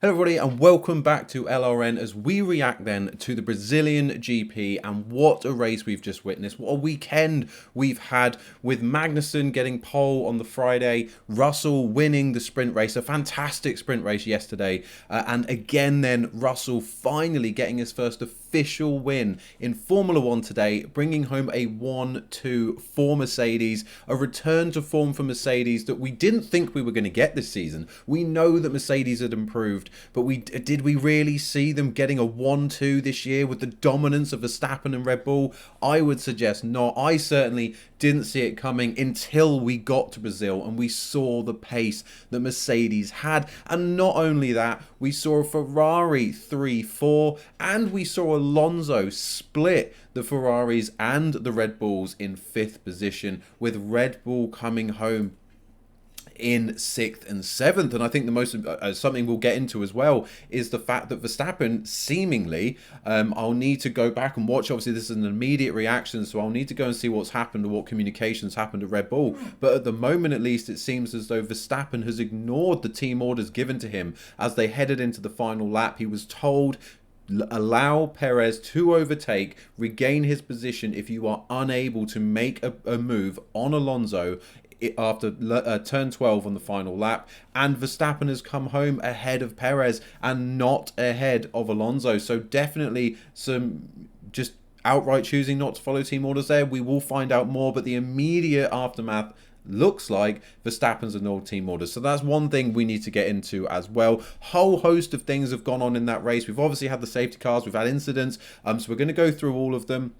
Hello everybody and welcome back to LRN as we react then to the Brazilian GP, and what a race we've just witnessed. What a weekend we've had with Magnussen getting pole on the Friday, Russell winning the sprint race, a fantastic sprint race yesterday, and again then Russell finally getting his first official win in Formula 1 today, bringing home a 1-2 for Mercedes, a return to form for Mercedes that we didn't think we were going to get this season. We know that Mercedes had improved, but did we really see them getting a 1-2 this year with the dominance of Verstappen and Red Bull? I would suggest not. I certainly didn't see it coming until we got to Brazil and we saw the pace that Mercedes had. And not only that, we saw a Ferrari 3-4, and we saw Alonso split the Ferraris and the Red Bulls in 5th position, with Red Bull coming home in 6th and 7th. And I think the most something we'll get into as well is the fact that Verstappen seemingly, I'll need to go back and watch. Obviously this is an immediate reaction, so I'll need to go and see what's happened or what communications happened at Red Bull, but at the moment at least it seems as though Verstappen has ignored the team orders given to him as they headed into the final lap. He was told, allow Perez to overtake, regain his position if you are unable to make a move on Alonso after turn 12 on the final lap. And Verstappen has come home ahead of Perez and not ahead of Alonso. So definitely some just outright choosing not to follow team orders there. We will find out more, but the immediate aftermath looks like Verstappen's annulled team orders. So that's one thing we need to get into as well. Whole host of things have gone on in that race. We've obviously had the safety cars, we've had incidents, so we're going to go through all of them.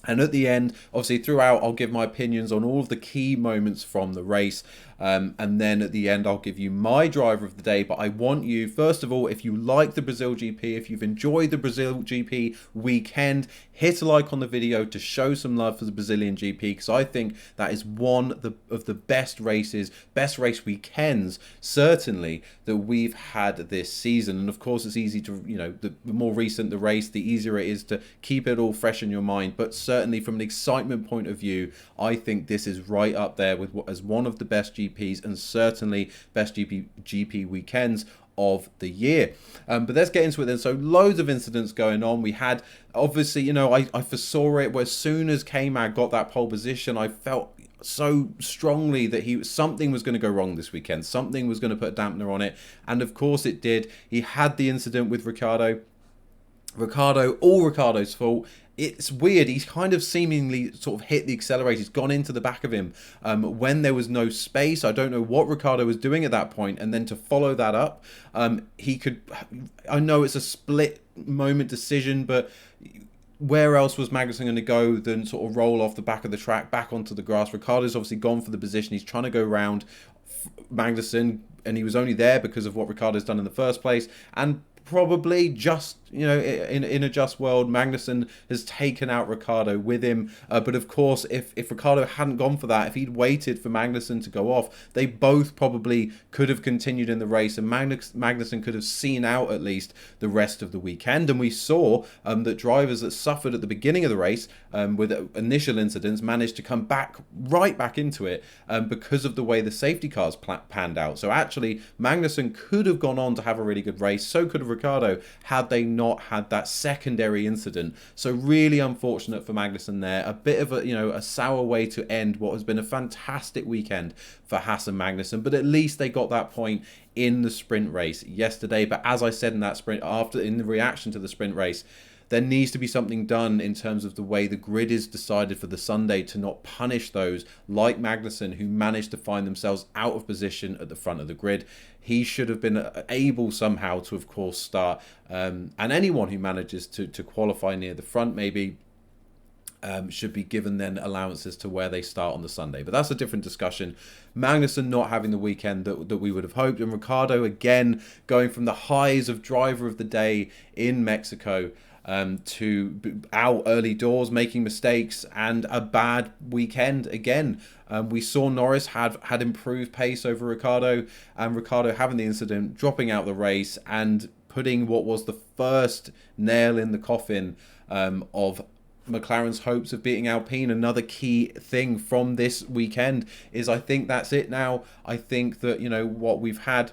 And at the end, obviously throughout, I'll give my opinions on all of the key moments from the race. And then at the end, I'll give you my driver of the day. But I want you, first of all, if you like the Brazil GP, if you've enjoyed the Brazil GP weekend, hit a like on the video to show some love for the Brazilian GP, because I think that is one of the best races, best race weekends, certainly, that we've had this season. And of course, it's easy to, the more recent the race, the easier it is to keep it all fresh in your mind. But certainly from an excitement point of view, I think this is right up there with as one of the best GPs and certainly best GP weekends of the year. But let's get into it then. So loads of incidents going on. We had, obviously, I foresaw it where as soon as K-Mag got that pole position, I felt so strongly that something was going to go wrong this weekend. Something was going to put a dampener on it. And of course it did. He had the incident with Ricciardo, all Ricciardo's fault. It's weird, he's kind of seemingly sort of hit the accelerator, he's gone into the back of him when there was no space. I don't know what Ricciardo was doing at that point, and then to follow that up, I know it's a split moment decision, but where else was Magnussen going to go than sort of roll off the back of the track back onto the grass? Ricciardo's obviously gone for the position, he's trying to go around Magnussen, and he was only there because of what Ricciardo's done in the first place. And probably just, in a just world, Magnussen has taken out Ricciardo with him. But of course, if Ricciardo hadn't gone for that, if he'd waited for Magnussen to go off, they both probably could have continued in the race, and Magnussen could have seen out at least the rest of the weekend. And we saw that drivers that suffered at the beginning of the race with initial incidents managed to come right back into it because of the way the safety cars panned out. So actually, Magnussen could have gone on to have a really good race. So could have Ricciardo had they not had that secondary incident. So really unfortunate for Magnussen there. A bit of a sour way to end what has been a fantastic weekend for Haas and Magnussen, but at least they got that point in the sprint race yesterday. But as I said in that sprint, in the reaction to the sprint race, there needs to be something done in terms of the way the grid is decided for the Sunday to not punish those like Magnussen who managed to find themselves out of position at the front of the grid. He should have been able somehow to, of course, start. And anyone who manages to qualify near the front maybe should be given then allowances to where they start on the Sunday. But that's a different discussion. Magnussen not having the weekend that we would have hoped. And Ricciardo, again, going from the highs of driver of the day in Mexico to out early doors, making mistakes, and a bad weekend again. We saw Norris had improved pace over Ricciardo, and Ricciardo having the incident, dropping out the race, and putting what was the first nail in the coffin of McLaren's hopes of beating Alpine. Another key thing from this weekend is I think that's it now. I think that, what we've had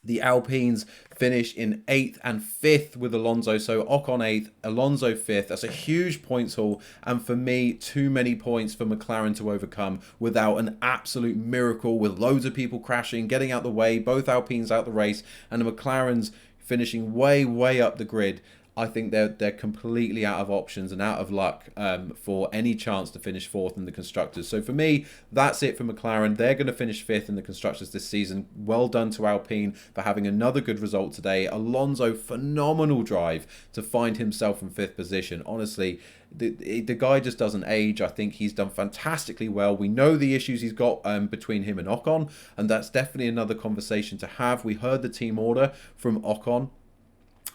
The Alpines finish in 8th and 5th with Alonso. So Ocon 8th, Alonso 5th. That's a huge points haul. And for me, too many points for McLaren to overcome without an absolute miracle with loads of people crashing, getting out the way, both Alpines out the race, and the McLarens finishing way, way up the grid. I think they're completely out of options and out of luck for any chance to finish 4th in the Constructors. So for me, that's it for McLaren. They're going to finish 5th in the Constructors this season. Well done to Alpine for having another good result today. Alonso, phenomenal drive to find himself in 5th position. Honestly, the guy just doesn't age. I think he's done fantastically well. We know the issues he's got between him and Ocon, and that's definitely another conversation to have. We heard the team order from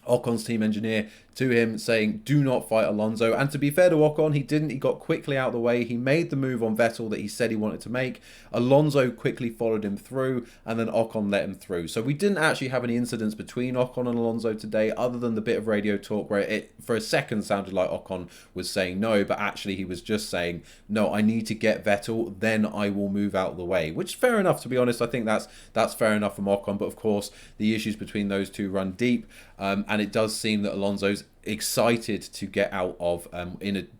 Ocon's team engineer, to him saying, do not fight Alonso. And to be fair to Ocon, he didn't. He got quickly out of the way. He made the move on Vettel that he said he wanted to make. Alonso quickly followed him through, and then Ocon let him through. So we didn't actually have any incidents between Ocon and Alonso today, other than the bit of radio talk where it for a second sounded like Ocon was saying no, but actually he was just saying, no, I need to get Vettel, then I will move out of the way. Which, fair enough, to be honest. I think that's fair enough from Ocon. But of course, the issues between those two run deep, and it does seem that Alonso's excited to get out of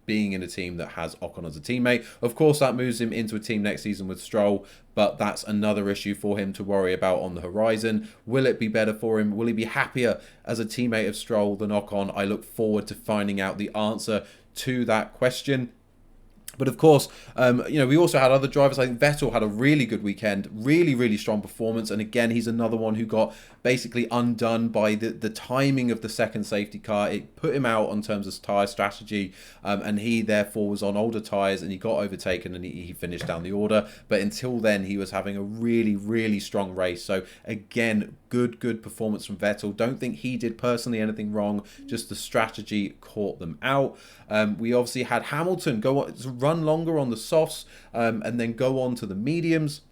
being in a team that has Ocon as a teammate. Of course, that moves him into a team next season with Stroll, but that's another issue for him to worry about on the horizon. Will it be better for him? Will he be happier as a teammate of Stroll than Ocon? I look forward to finding out the answer to that question. But of course, we also had other drivers. I think Vettel had a really good weekend, really, really strong performance. And again, he's another one who got basically undone by the timing of the second safety car. It put him out on terms of tyre strategy, and he therefore was on older tyres, and he got overtaken, and he finished down the order. But until then, he was having a really, really strong race. So again, good performance from Vettel. Don't think he did personally anything wrong, just the strategy caught them out. We obviously had Hamilton run longer on the softs, and then go on to the mediums.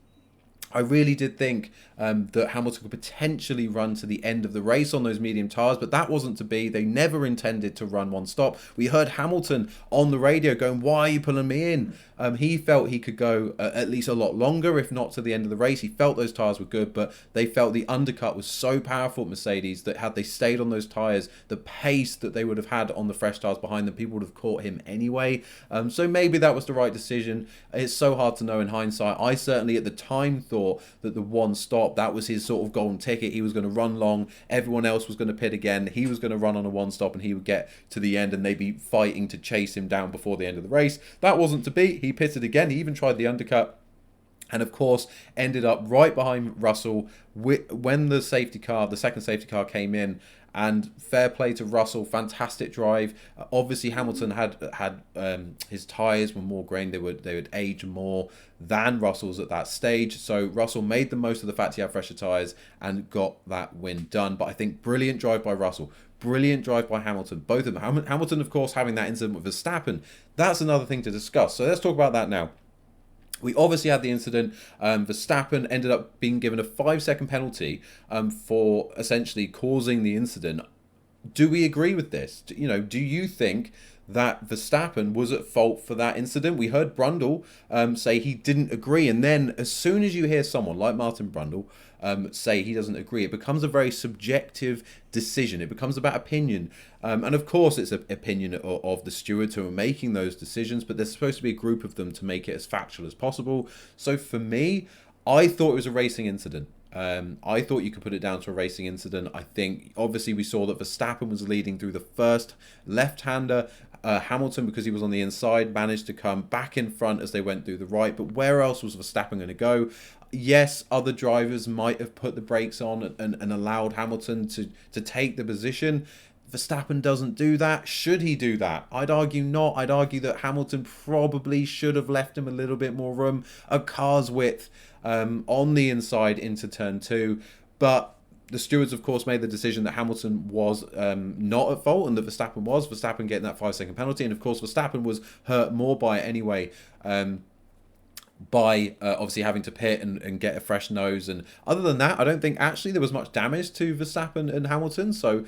I really did think that Hamilton could potentially run to the end of the race on those medium tyres, but that wasn't to be. They never intended to run one stop. We heard Hamilton on the radio going, why are you pulling me in? He felt he could go at least a lot longer, if not to the end of the race. He felt those tyres were good, but they felt the undercut was so powerful at Mercedes that had they stayed on those tyres, the pace that they would have had on the fresh tyres behind them, people would have caught him anyway. So maybe that was the right decision. It's so hard to know in hindsight. I certainly at the time thought that the one stop, that was his sort of golden ticket. He was going to run long, everyone else was going to pit again, he was going to run on a one stop, and he would get to the end and they'd be fighting to chase him down before the end of the race. That wasn't to be. He pitted again, he even tried the undercut, and of course ended up right behind Russell when the second safety car came in. And fair play to Russell, fantastic drive. Obviously, Hamilton had his tyres were more grained; they would age more than Russell's at that stage. So Russell made the most of the fact he had fresher tyres and got that win done. But I think brilliant drive by Russell, brilliant drive by Hamilton. Both of them. Hamilton, of course, having that incident with Verstappen. That's another thing to discuss. So let's talk about that now. We obviously had the incident. Verstappen ended up being given a 5-second penalty for essentially causing the incident. Do we agree with this? Do you think that Verstappen was at fault for that incident? We heard Brundle say he didn't agree. And then as soon as you hear someone like Martin Brundle say he doesn't agree, it becomes a very subjective decision. It becomes about opinion. And of course, it's an opinion of the stewards who are making those decisions, but there's supposed to be a group of them to make it as factual as possible. So for me, I thought it was a racing incident. I thought you could put it down to a racing incident. I think, obviously, we saw that Verstappen was leading through the first left-hander. Hamilton, because he was on the inside, managed to come back in front as they went through the right. But where else was Verstappen going to go? Yes, other drivers might have put the brakes on and allowed Hamilton to take the position. Verstappen doesn't do that. Should he do that? I'd argue not. I'd argue that Hamilton probably should have left him a little bit more room, a car's width on the inside into turn 2. But the stewards, of course, made the decision that Hamilton was not at fault and that Verstappen was. Verstappen getting that 5-second penalty. And, of course, Verstappen was hurt more by it anyway, by obviously having to pit and get a fresh nose. And other than that, I don't think actually there was much damage to Verstappen and Hamilton. So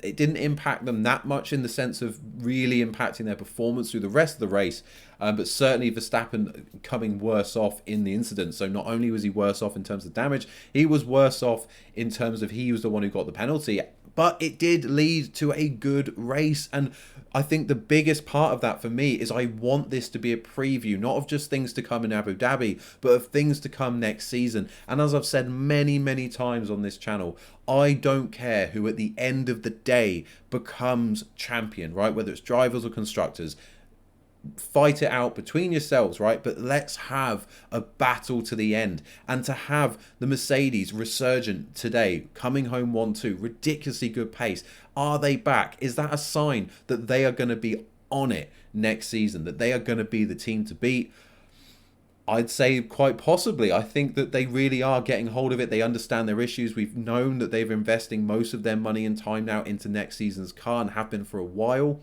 it didn't impact them that much in the sense of really impacting their performance through the rest of the race. But certainly Verstappen coming worse off in the incident. So not only was he worse off in terms of damage, he was worse off in terms of he was the one who got the penalty. But it did lead to a good race. And I think the biggest part of that for me is I want this to be a preview, not of just things to come in Abu Dhabi, but of things to come next season. And as I've said many, many times on this channel, I don't care who at the end of the day becomes champion, right? Whether it's drivers or constructors. Fight it out between yourselves, right? But let's have a battle to the end. And to have the Mercedes resurgent today, coming home 1-2, ridiculously good pace. Are they back? Is that a sign that they are going to be on it next season? That they are going to be the team to beat? I'd say quite possibly. I think that they really are getting hold of it. They understand their issues. We've known that they're investing most of their money and time now into next season's car and have been for a while.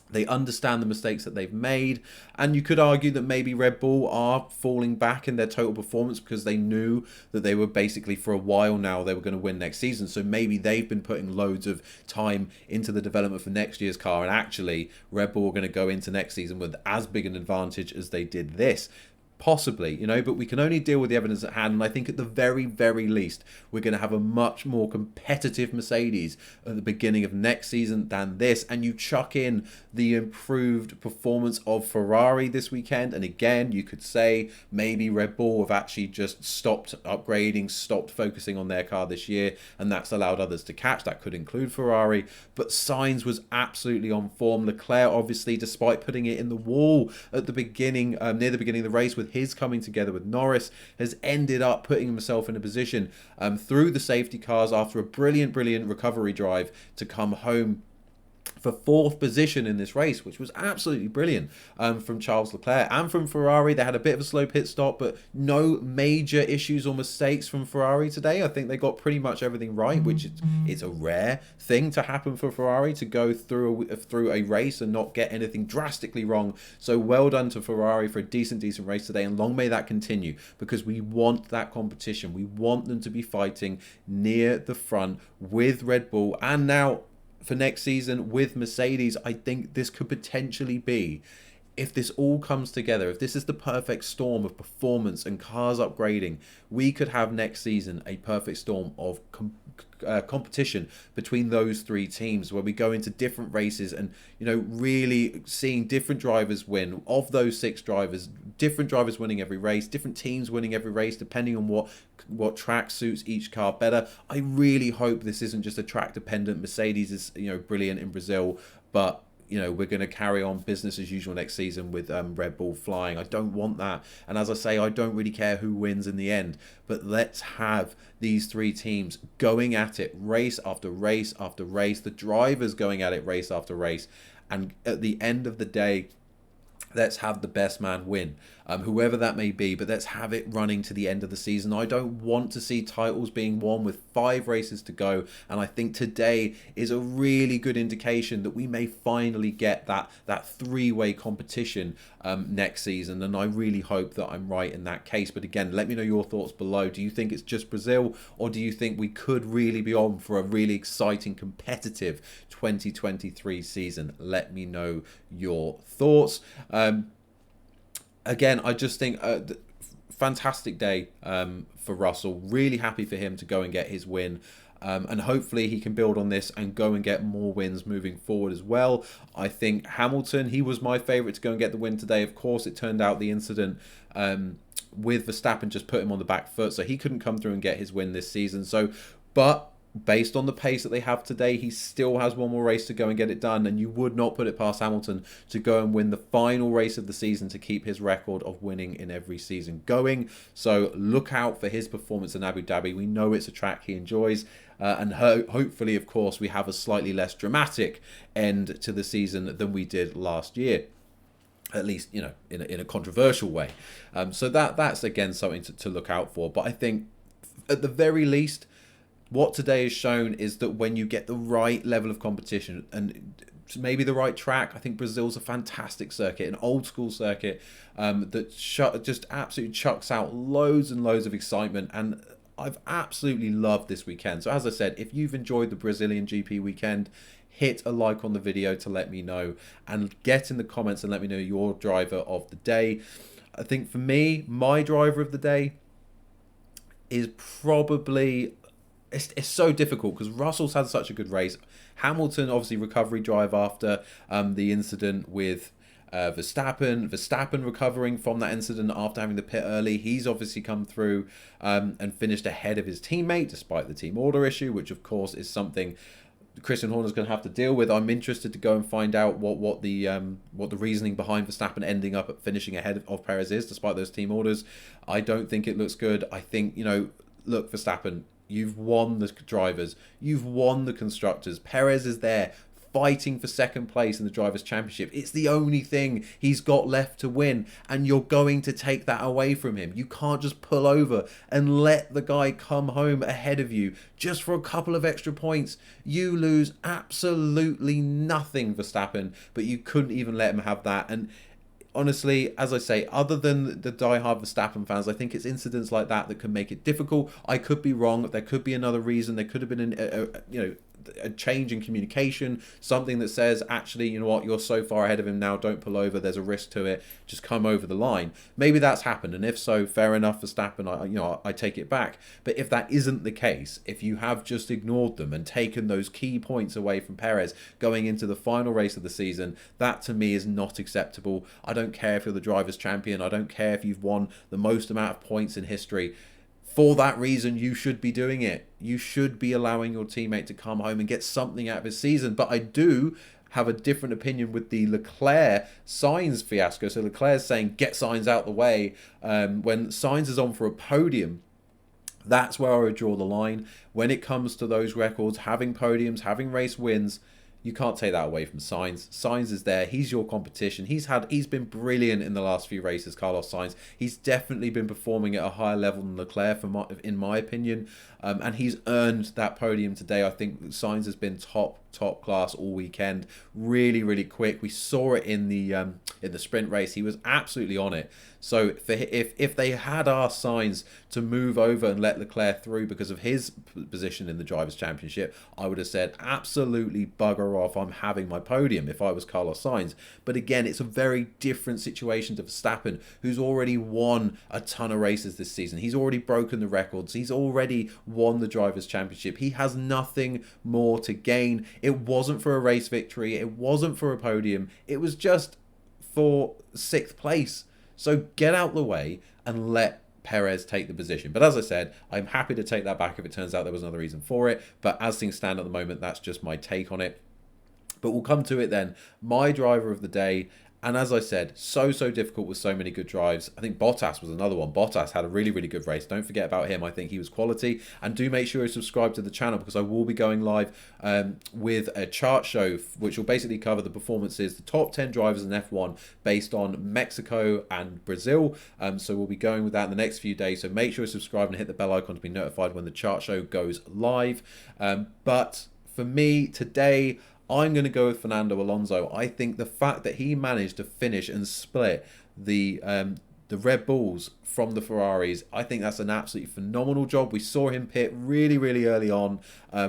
They understand the mistakes that they've made, and you could argue that maybe Red Bull are falling back in their total performance because they knew that they were basically for a while now they were going to win next season. So maybe they've been putting loads of time into the development for next year's car, and actually Red Bull are going to go into next season with as big an advantage as they did this. Possibly, you know, but we can only deal with the evidence at hand. And I think at the very, very least, we're going to have a much more competitive Mercedes at the beginning of next season than this. And you chuck in the improved performance of Ferrari this weekend. And again, you could say maybe Red Bull have actually just stopped upgrading, stopped focusing on their car this year. And that's allowed others to catch. That could include Ferrari. But Sainz was absolutely on form. Leclerc, obviously, despite putting it in the wall at the beginning, near the beginning of the race, with his coming together with Norris, has ended up putting himself in a position through the safety cars after a brilliant recovery drive to come home for 4th position in this race, which was absolutely brilliant from Charles Leclerc and from Ferrari. They had a bit of a slow pit stop, but no major issues or mistakes from Ferrari today. I think they got pretty much everything right, which it's a rare thing to happen for Ferrari, to go through a race and not get anything drastically wrong. So well done to Ferrari for a decent race today, and long may that continue, because we want that competition. We want them to be fighting near the front with Red Bull, and now for next season with Mercedes. I think this could potentially be, if this all comes together, if this is the perfect storm of performance and cars upgrading, we could have next season a perfect storm of competition between those 3 teams, where we go into different races and, you know, really seeing different drivers win. Of those 6 drivers, different drivers winning every race, different teams winning every race, depending on what track suits each car better. I really hope this isn't just a track dependent. Mercedes is, you know, brilliant in Brazil, but you know, we're going to carry on business as usual next season with Red Bull flying. I don't want that. And as I say, I don't really care who wins in the end. But let's have these 3 teams going at it race after race after race. The drivers going at it race after race. And at the end of the day, let's have the best man win, whoever that may be, but let's have it running to the end of the season. I don't want to see titles being won with 5 races to go, and I think today is a really good indication that we may finally get that 3-way competition next season, and I really hope that I'm right in that case. But again, let me know your thoughts below. Do you think it's just Brazil, or do you think we could really be on for a really exciting, competitive 2023 season? Let me know your thoughts. Again, I just think fantastic day for Russell. Really happy for him to go and get his win. And hopefully he can build on this and go and get more wins moving forward as well. I think Hamilton, he was my favourite to go and get the win today. Of course, it turned out the incident with Verstappen just put him on the back foot, so he couldn't come through and get his win this season. But based on the pace that they have today, he still has one more race to go and get it done, and you would not put it past Hamilton to go and win the final race of the season to keep his record of winning in every season going. So look out for his performance in Abu Dhabi. We know it's a track he enjoys, and hopefully, of course, we have a slightly less dramatic end to the season than we did last year. At least, you know, in a controversial way. So that's again something to look out for. But I think at the very least, what today has shown is that when you get the right level of competition and maybe the right track, I think Brazil's a fantastic circuit, an old school circuit that just absolutely chucks out loads and loads of excitement. And I've absolutely loved this weekend. So as I said, if you've enjoyed the Brazilian GP weekend, hit a like on the video to let me know, and get in the comments and let me know your driver of the day. I think for me, my driver of the day is probably, it's so difficult because Russell's had such a good race. Hamilton, obviously, recovery drive after the incident with Verstappen recovering from that incident after having the pit early. He's obviously come through and finished ahead of his teammate despite the team order issue, which of course is something Christian Horner's going to have to deal with. I'm interested to go and find out what the reasoning behind Verstappen ending up at finishing ahead of Perez is, despite those team orders. I don't think it looks good. I think, look, Verstappen, you've won the drivers, you've won the constructors. Perez is there fighting for second place in the Drivers' Championship. It's the only thing he's got left to win, and you're going to take that away from him. You can't just pull over and let the guy come home ahead of you just for a couple of extra points. You lose absolutely nothing, Verstappen, but you couldn't even let him have that. And honestly, as I say, other than the diehard Verstappen fans, I think it's incidents like that that can make it difficult. I could be wrong. There could be another reason. There could have been a change in communication, something that says, actually, you know what, you're so far ahead of him now, don't pull over, there's a risk to it, just come over the line. Maybe that's happened, and if so, fair enough, Verstappen, I take it back. But if that isn't the case, if you have just ignored them and taken those key points away from Perez going into the final race of the season, that to me is not acceptable. I don't care if you're the Drivers' Champion, I don't care if you've won the most amount of points in history. For that reason, you should be doing it. You should be allowing your teammate to come home and get something out of his season. But I do have a different opinion with the Leclerc Sainz fiasco. So Leclerc's saying, get Sainz out the way. When Sainz is on for a podium, that's where I would draw the line. When it comes to those records, having podiums, having race wins, you can't take that away from Sainz. Sainz is there. He's your competition. He's been brilliant in the last few races, Carlos Sainz. He's definitely been performing at a higher level than Leclerc, in my opinion. And he's earned that podium today. I think Sainz has been top class all weekend. Really, really quick. We saw it in the sprint race. He was absolutely on it. So if they had asked Sainz to move over and let Leclerc through because of his position in the Drivers' Championship, I would have said, absolutely bugger off, I'm having my podium if I was Carlos Sainz. But again, it's a very different situation to Verstappen, who's already won a ton of races this season. He's already broken the records. He's already won the Drivers' Championship. He has nothing more to gain. It wasn't for a race victory. It wasn't for a podium. It was just for 6th place. So get out the way and let Perez take the position. But as I said, I'm happy to take that back if it turns out there was another reason for it. But as things stand at the moment, that's just my take on it. But we'll come to it then. My driver of the day. And as I said, so difficult with so many good drives. I think Bottas was another one. Bottas had a really, really good race. Don't forget about him. I think he was quality. And do make sure you subscribe to the channel because I will be going live with a chart show which will basically cover the performances, the top 10 drivers in F1 based on Mexico and Brazil. So we'll be going with that in the next few days. So make sure you subscribe and hit the bell icon to be notified when the chart show goes live. But for me today, I'm going to go with Fernando Alonso. I think the fact that he managed to finish and split the Red Bulls from the Ferraris, I think that's an absolutely phenomenal job. We saw him pit really, really early on,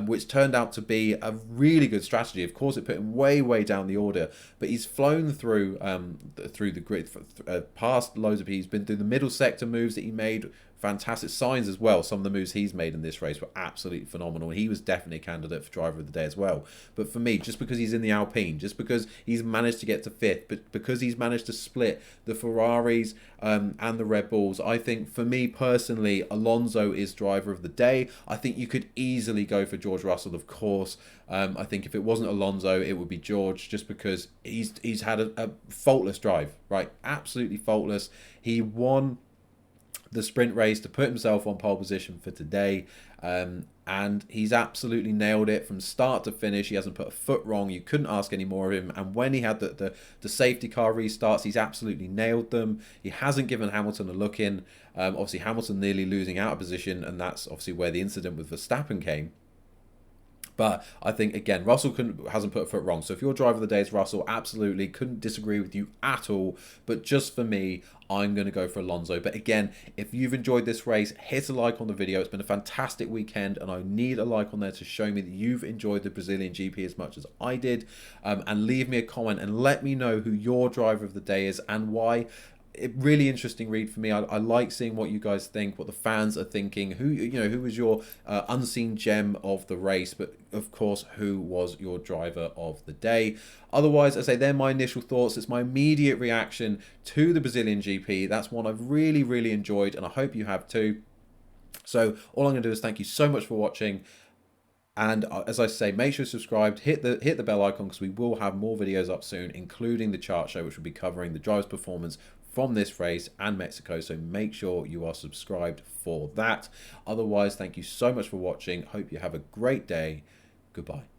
which turned out to be a really good strategy. Of course, it put him way down the order, but he's flown through the grid, past loads of people. He's been through the middle sector moves that he made. Fantastic signs as well. Some of the moves he's made in this race were absolutely phenomenal. He was definitely a candidate for driver of the day as well. But for me, just because he's in the Alpine, just because he's managed to get to 5th, but because he's managed to split the Ferraris and the Red Bulls, I think for me personally, Alonso is driver of the day. I think you could easily go for George Russell, of course. I think if it wasn't Alonso, it would be George, just because he's had a faultless drive, right? Absolutely faultless. He won the sprint race to put himself on pole position for today, and he's absolutely nailed it from start to finish. He hasn't put a foot wrong. You couldn't ask any more of him, and when he had the safety car restarts, he's absolutely nailed them. He hasn't given Hamilton a look in. Obviously Hamilton nearly losing out of position, and that's obviously where the incident with Verstappen came. But I think, again, Russell hasn't put a foot wrong. So if your driver of the day is Russell, absolutely couldn't disagree with you at all. But just for me, I'm going to go for Alonso. But again, if you've enjoyed this race, hit a like on the video. It's been a fantastic weekend, and I need a like on there to show me that you've enjoyed the Brazilian GP as much as I did. And leave me a comment and let me know who your driver of the day is and why. Really interesting read for me. I like seeing what you guys think, what the fans are thinking, who was your unseen gem of the race, but of course, who was your driver of the day. Otherwise, I say they're my initial thoughts. It's my immediate reaction to the Brazilian GP. That's one I've really enjoyed, and I hope you have too. So all I'm going to do is thank you so much for watching. And as I say, make sure you're subscribed, hit the bell icon, because we will have more videos up soon, including the chart show, which will be covering the driver's performance from this race and Mexico. So make sure you are subscribed for that. Otherwise, thank you so much for watching. Hope you have a great day. Goodbye.